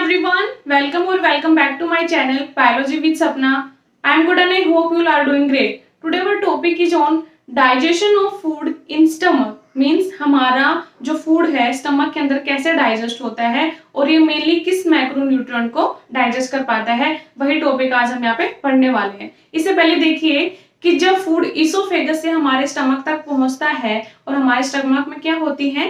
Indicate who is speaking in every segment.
Speaker 1: everyone, welcome back to my channel Biology with Sapna. I am good and I hope you are doing great. Today our topic is on digestion of food in stomach. Means हमारा जो food है stomach के अंदर कैसे digest होता है और ये मेनली किस मैक्रोन्यूट्रिएंट को डाइजेस्ट कर पाता है, वही टॉपिक आज हम यहाँ पे पढ़ने वाले हैं। इससे पहले देखिए कि जब फूड इसोफेगस से हमारे स्टमक तक पहुंचता है और हमारे स्टमक में क्या होती है,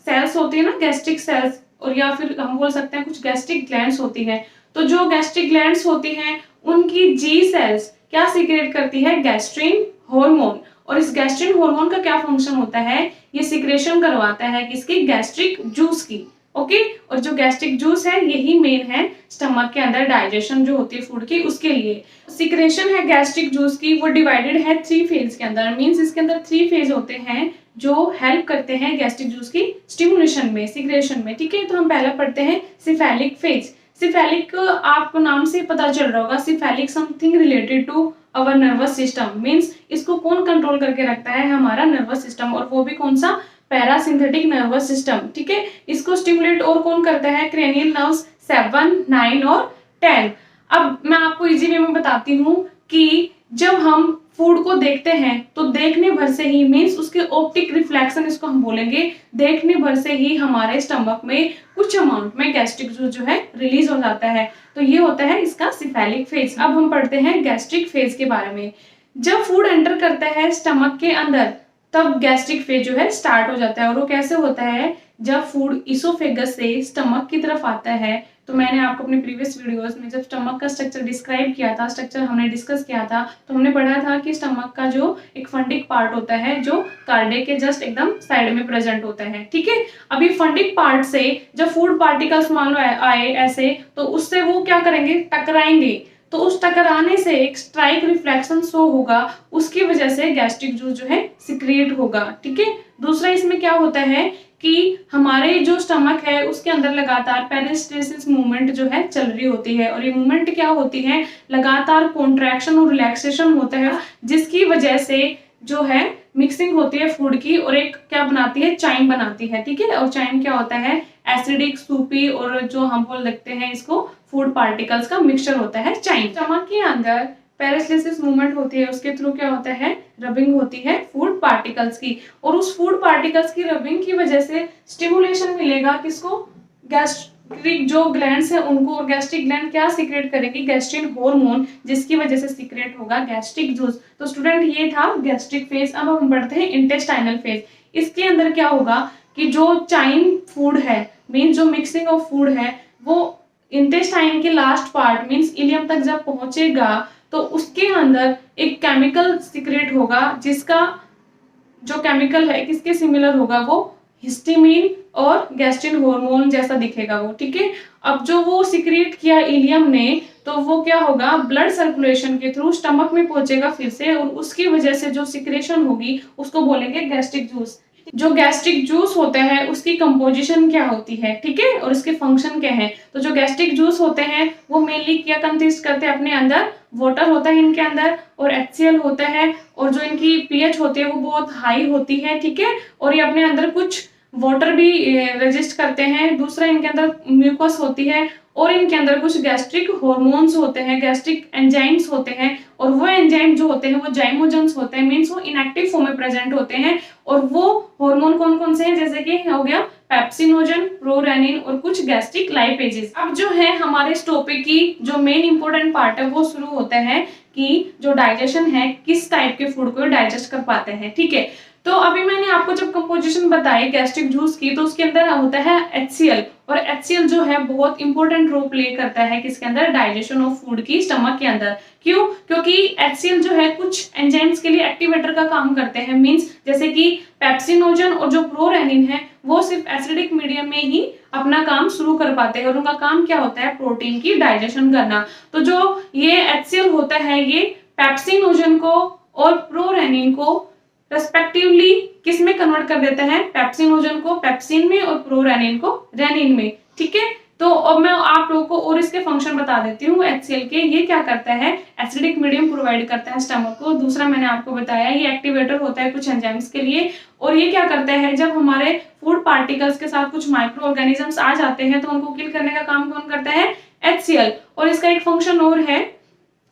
Speaker 1: सेल्स होती है ना, गैस्ट्रिक सेल्स, और या फिर हम बोल सकते हैं कुछ गैस्ट्रिक ग्लैंड्स होती है। तो जो गैस्ट्रिक ग्लैंड्स होती हैं उनकी जी सेल्स क्या सीक्रेट करती है, गैस्ट्रिन हार्मोन। और इस गैस्ट्रिन हार्मोन का क्या फंक्शन होता है, ये सीक्रेशन करवाता है किसकी, गैस्ट्रिक जूस की। ओके, और जो गैस्ट्रिक जूस है यही मेन है स्टमक के अंदर डाइजेशन जो होती है फूड की, उसके लिए सीक्रेशन है गैस्ट्रिक जूस की। वो डिवाइडेड है 3 फेज के अंदर। मींस इसके अंदर 3 फेज होते हैं जो हेल्प करते हैं गैस्ट्रिक जूस की स्टिमुलेशन में, सीक्रेशन में। ठीक है, तो हम पहला पढ़ते हैं सिफेलिक फेज। सिफेलिक आपको नाम से पता चल रहा होगा, cephalic something related to our nervous system. Means इसको कौन कंट्रोल करके रखता है, हमारा नर्वस सिस्टम, और वो भी कौन सा, पैरासिम्पैथिक नर्वस सिस्टम। ठीक है, इसको स्टिमुलेट और कौन करता है, क्रेनियल नर्व्स 7, 9 और 10। अब मैं आपको इजी वे में बताती हूँ कि जब हम फूड को देखते हैं तो देखने भर से ही, मीन्स उसके ऑप्टिक रिफ्लेक्शन इसको हम बोलेंगे, देखने भर से ही हमारे स्टमक में कुछ अमाउंट में गैस्ट्रिक जूस जो है रिलीज हो जाता है। तो ये होता है इसका सिफेलिक फेज। अब हम पढ़ते हैं गैस्ट्रिक फेज के बारे में। जब फूड एंटर करता है स्टमक के अंदर तब गैस्ट्रिक फेज जो है स्टार्ट हो जाता है। और वो कैसे होता है, जब फूड इसोफेगस से स्टमक की तरफ आता है। तो मैंने आपको अपने प्रीवियस वीडियोस में जब स्टमक का स्ट्रक्चर डिस्क्राइब किया था, स्ट्रक्चर हमने डिस्कस किया था, तो हमने पढ़ा था कि स्टमक का जो एक फंडिक पार्ट होता है जो कार्डियक के जस्ट एकदम साइड में प्रेजेंट होता है। ठीक है, अभी फंडिक पार्ट से जब फूड पार्टिकल्स मान लो आए ऐसे, तो उससे वो क्या करेंगे, टकराएंगे। तो उस टकराने से एक स्ट्राइक रिफ्लेक्शन शो होगा, उसकी वजह से गैस्ट्रिक जूस जो है सिक्रिएट होगा। ठीक है, दूसरा इसमें क्या होता है कि हमारे जो स्टमक है उसके अंदर लगातार पेरिस्टेसिस मूवमेंट जो है चल रही होती है। और ये मूवमेंट क्या होती है, लगातार कॉन्ट्रैक्शन और रिलैक्सेशन होता है, जिसकी वजह से जो है मिक्सिंग होती है फूड की और एक क्या बनाती है, चाइम बनाती है। ठीक है, और चाइम क्या होता है, एसिडिक, सूपी और जो हम बोल देखते हैं इसको फूड पार्टिकल्स का मिक्सचर होता है चाइम। स्टमक के अंदर पेरिस्टेसिस मूवमेंट होती है, उसके थ्रू क्या होता है, रबिंग होती है फूड पार्टिकल्स की। और उस फूड पार्टिकल्स की रबिंग की वजह से स्टिमुलेशन मिलेगा किसको, गैस्ट्रिक जो ग्लैंड्स है उनको। और गैस्ट्रिक ग्लैंड क्या सीक्रेट करेगी, गैस्ट्रिन हार्मोन, जिसकी वजह से सीक्रेट होगा गैस्ट्रिक जूस। तो स्टूडेंट ये था गैस्ट्रिक फेज। अब हम बढ़ते हैं इंटेस्टाइनल फेज। इसके अंदर क्या होगा कि जो चाइम फूड है, मीन्स जो मिक्सिंग ऑफ फूड है, वो इंटेस्टाइन के लास्ट पार्ट मीन्स इलियम तक जब पहुंचेगा तो उसके अंदर एक केमिकल सीक्रेट होगा, जिसका जो केमिकल है किसके सिमिलर होगा, वो हिस्टामिन और गैस्ट्रिन हार्मोन जैसा दिखेगा वो। ठीक है, अब जो वो सीक्रेट किया इलियम ने, तो वो क्या होगा, ब्लड सर्कुलेशन के थ्रू स्टमक में पहुंचेगा फिर से, और उसकी वजह से जो सिक्रेशन होगी उसको बोलेंगे गैस्ट्रिक जूस। जो गैस्ट्रिक जूस होता है उसकी कंपोजिशन क्या होती है, ठीक है, और उसके फंक्शन क्या है। तो जो गैस्ट्रिक जूस होते हैं वो मेनली क्या कंसिस्ट करते हैं, अपने अंदर वाटर होता है इनके अंदर और HCl होता है, और जो इनकी pH होती है वो बहुत हाई होती है। ठीक है, और ये अपने अंदर कुछ वाटर भी रेजिस्ट करते हैं। दूसरा इनके अंदर म्यूकस होती है, और इनके अंदर कुछ गैस्ट्रिक हार्मोन्स होते हैं, गैस्ट्रिक एंजाइम्स होते हैं, और वो एंजाइम जो होते हैं वो जाइमोजेंस होते हैं, मीन्स वो इनएक्टिव फॉर्म में प्रेजेंट होते हैं। और वो हार्मोन कौन कौन से हैं, जैसे कि हो गया पेप्सिनोजन, प्रोरेनिन और कुछ गैस्ट्रिक लाइपेजेस। अब जो है हमारे इस टॉपिक की जो मेन इंपॉर्टेंट पार्ट है वो शुरू होता है कि जो डाइजेशन है किस टाइप के फूड को डाइजेस्ट कर पाते हैं। ठीक है, तो अभी मैंने आपको जब कंपोजिशन बताई गैस्ट्रिक जूस की, तो उसके अंदर होता है HCl, और HCl जो है बहुत इंपॉर्टेंट रोल प्ले करता है किसके अंदर, डाइजेशन ऑफ फूड की स्टमक के अंदर। क्यों, क्योंकि HCl जो है कुछ एंजाइम्स के लिए एक्टिवेटर का काम करते हैं। मींस जैसे कि पेप्सिनोजन और जो प्रोरेनिन है वो सिर्फ एसिडिक मीडियम में ही अपना काम शुरू कर पाते हैं, और उनका काम क्या होता है, प्रोटीन की डाइजेशन करना। तो जो ये HCl होता है ये पेप्सिनोजन को और प्रोरेनिन को रेस्पेक्टिवली किस में कन्वर्ट कर देते हैं, पेप्सिनोजन को पेप्सिन में और प्रोरेनिन को रेनिन में। ठीक है, तो अब मैं आप लोगों को और इसके फंक्शन बता देती हूँ HCl के। ये क्या करता है, एसिडिक मीडियम प्रोवाइड करता है स्टमक को। दूसरा मैंने आपको बताया ये एक्टिवेटर होता है कुछ एंजाइम्स के लिए, और ये क्या करता है जब हमारे फूड पार्टिकल्स के साथ कुछ माइक्रो ऑर्गेनिजम्स आ जाते हैं तो उनको किल करने का काम कौन करता है, HCl। और इसका एक फंक्शन और है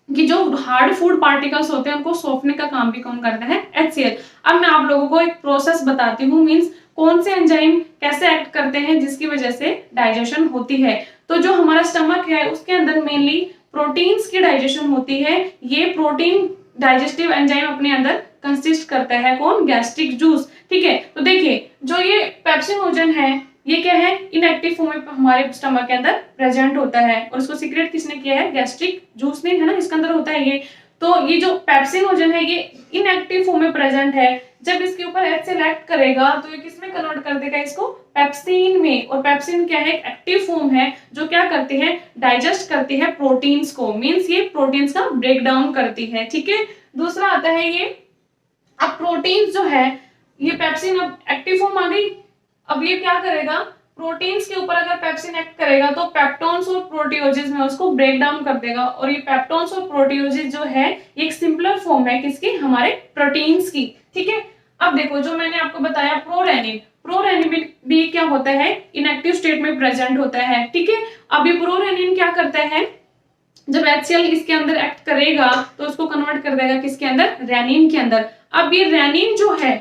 Speaker 1: कि जो हार्ड फूड पार्टिकल्स होते हैं उनको सॉफ्टने का काम भी कौन करता है, HCl। अब मैं आप लोगों को एक प्रोसेस बताती हूँ, मींस कौन से एंजाइम कैसे एक्ट करते हैं जिसकी वजह से डाइजेशन होती है। तो जो हमारा स्टमक है उसके अंदर मेनली प्रोटीन्स की डाइजेशन होती है। ये प्रोटीन डाइजेस्टिव एंजाइम अपने अंदर कंसिस्ट करता है कौन, गैस्ट्रिक जूस। ठीक है, तो देखिए जो ये पेप्सिनोजन है ये क्या है, इनएक्टिव फॉर्म में हमारे स्टमक के अंदर प्रेजेंट होता है, और इसको सीक्रेट किसने किया है, गैस्ट्रिक जूस ने, है ना, इसके अंदर होता है ये। तो ये जो पेप्सिनोजन है ये इनएक्टिव फॉर्म में प्रेजेंट है। जब इसके ऊपर HCl एक्ट करेगा तो ये किसमें कन्वर्ट कर देगा, इसको पेप्सिन में। और पेप्सिन क्या है, एक्टिव फॉर्म है जो क्या करती है, डाइजेस्ट करती है प्रोटीन्स को, मींस ये प्रोटीन्स का ब्रेक डाउन करती है। ठीक है, दूसरा आता है ये, अब प्रोटीन्स जो है ये पेप्सिन अब एक्टिव फॉर्म आ गई, अब ये क्या करेगा, प्रोटीन्स के ऊपर अगर पेप्सिन एक्ट करेगा तो पेप्टोन्स और प्रोटियोजेस में उसको ब्रेक डाउन कर देगा। और ये पेप्टोन्स और प्रोटियोजेस जो है ये एक सिंपलर फॉर्म है किसकी, हमारे प्रोटीन्स की। ठीक है, अब देखो जो मैंने आपको बताया प्रोरेनिन, प्रोरेनिन भी क्या होता है, इनएक्टिव स्टेट में प्रेजेंट होता है। ठीक है, अब ये प्रोरेनिन क्या करता है, जब HCl इसके अंदर एक्ट करेगा तो उसको कन्वर्ट कर देगा किसके अंदर, रेनिन के अंदर। अब ये रेनिन जो है,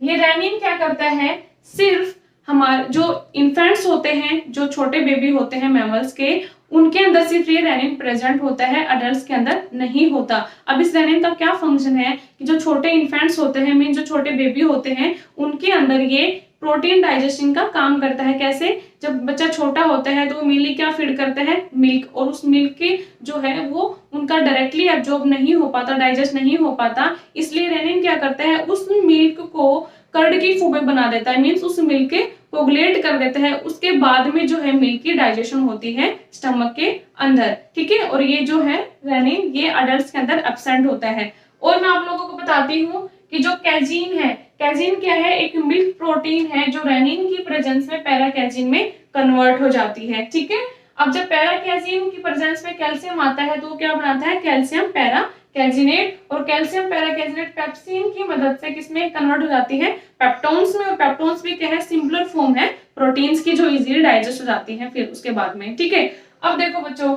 Speaker 1: ये रेनिन क्या करता है, सिर्फ हमारे जो इन्फेंट्स होते हैं, जो छोटे बेबी होते हैं मैमल्स के, उनके अंदर सिर्फ ये रेनिन प्रेजेंट होता है, अडल्ट्स के अंदर नहीं होता। अब इस रेनिन का क्या फंक्शन है कि जो छोटे इन्फेंट्स होते हैं, मीन जो छोटे बेबी होते हैं, उनके अंदर ये प्रोटीन डाइजेशन का काम करता है। कैसे, जब बच्चा छोटा होता है तो मेनली क्या फीड करता है, मिल्क, और उस मिल्क के जो है वो उनका डायरेक्टली एब्जॉर्ब नहीं हो पाता, डाइजेस्ट नहीं हो पाता, इसलिए रेनिन क्या करता है, उस मिल्क को कर्ड की फॉर्म में बना देता है, मींस उस मिल्क के कोगुलेट कर देता है। उसके बाद में जो है मिल्क की डाइजेशन होती है स्टमक के अंदर। ठीक है, और ये जो है रेनिन ये अडल्ट्स के अंदर एब्सेंट होता है। और मैं आप लोगों को बताती हूँ कि जो कैजीन है, कैजीन क्या है, एक मिल्क प्रोटीन है जो रेनिन की प्रेजेंस में पैराकैजीन में कन्वर्ट हो जाती है। ठीक है, अब जब पैराकैजीन की प्रेजेंस में कैल्शियम आता है तो क्या बनाता है, कैल्शियम पैराकैजिनेट, और कैल्शियम पैराकैजिनेट पेप्सिन की मदद से किसमें कन्वर्ट हो जाती है, पेप्टोन्स में। और पेप्टोन्स भी क्या है, सिंपलर फॉर्म है प्रोटीन्स की जो इजीली डाइजेस्ट हो जाती है फिर उसके बाद में। ठीक है, अब देखो बच्चों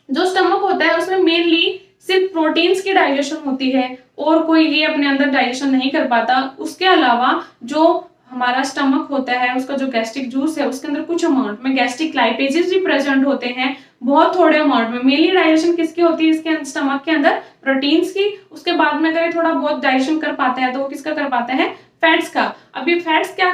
Speaker 1: जो स्टमक होता है उसमें मेनली सिर्फ प्रोटीन्स की डाइजेशन होती है और कोई ये अपने अंदर डाइजेशन नहीं कर पाता। उसके अलावा जो हमारा स्टमक होता है उसका जो गैस्ट्रिक जूस है उसके अंदर कुछ अमाउंट में गैस्ट्रिक लाइपेजेस भी प्रेजेंट होते हैं, बहुत थोड़े अमाउंट में। मेनली डाइजेशन किसकी होती है इसके स्टमक के अंदर, प्रोटीन्स की। उसके बाद में अगर थोड़ा बहुत डाइजेशन कर पाता है तो वो किसका कर पाता है, फैट्स का। अब ये फैट्स क्या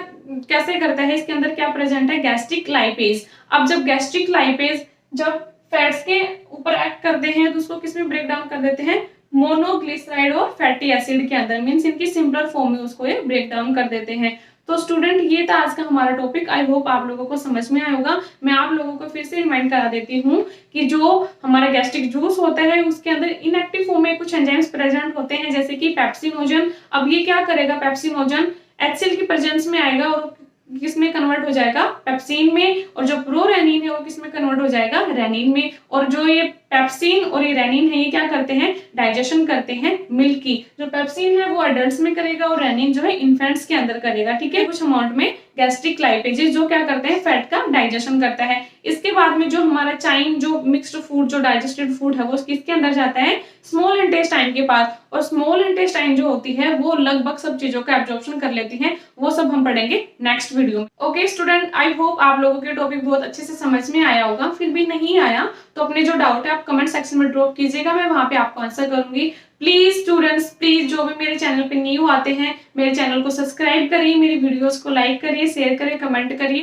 Speaker 1: कैसे करता है, इसके अंदर क्या प्रेजेंट है, गैस्ट्रिक लाइपेज। अब जब गैस्ट्रिक लाइपेज जब फैट्स के ऊपर एक्ट करते हैं तो उसको किसमें ब्रेक डाउन कर देते हैं, मोनोग्लिसराइड और फैटी एसिड के अंदर, मींस इनकी सिंपलर फॉर्म में उसको ये ब्रेक डाउन कर देते हैं। तो स्टूडेंट ये था आज का हमारा टॉपिक, आई होप आप लोगों को समझ में आया होगा। मैं आप लोगों को फिर से रिमाइंड करा देती हूँ कि जो हमारा गैस्ट्रिक जूस होता है उसके अंदर इनएक्टिव फॉर्म में कुछ एंजाइम्स प्रेजेंट होते हैं जैसे कि पेप्सिनोजन। अब ये क्या करेगा, पेप्सिनोजन HCl की प्रेजेंस में आएगा और किसमें कन्वर्ट हो जाएगा, पेप्सिन में। और जो प्रोरेनिन है वो किसमें कन्वर्ट हो जाएगा, रेनिन में। और जो ये पेप्सिन और ये रेनिन है ये क्या करते हैं, डाइजेशन करते हैं मिल्क की। जो पेप्सिन है वो एडल्ट्स में करेगा और रेनिन जो है इन्फेंट्स के अंदर करेगा। ठीक है, कुछ अमाउंट में गैस्ट्रिक लाइपेजेस जो क्या करते हैं, फैट का डाइजेशन करता है। इसके बाद में जो हमारा चाइन जो मिक्स्ड फूड जो डाइजेस्टेड फूड है वो किसके अंदर जाता है, स्मॉल इंटेस्टाइन के पास। और स्मॉल इंटेस्टाइन जो होती है वो लगभग सब चीजों का एब्जॉर्प्शन कर लेती है, वो सब हम पढ़ेंगे नेक्स्ट वीडियो में। ओके स्टूडेंट, आई होप आप लोगों के टॉपिक बहुत अच्छे से समझ में आया होगा। फिर भी नहीं आया तो अपने जो डाउट है आप कमेंट सेक्शन में ड्रॉप कीजिएगा, मैं वहां पे आपको आंसर करूंगी। प्लीज स्टूडेंट्स, प्लीज जो भी मेरे चैनल पे न्यू आते हैं मेरे चैनल को सब्सक्राइब करिए, मेरी वीडियोस को लाइक करिए, शेयर करिए, कमेंट करिए।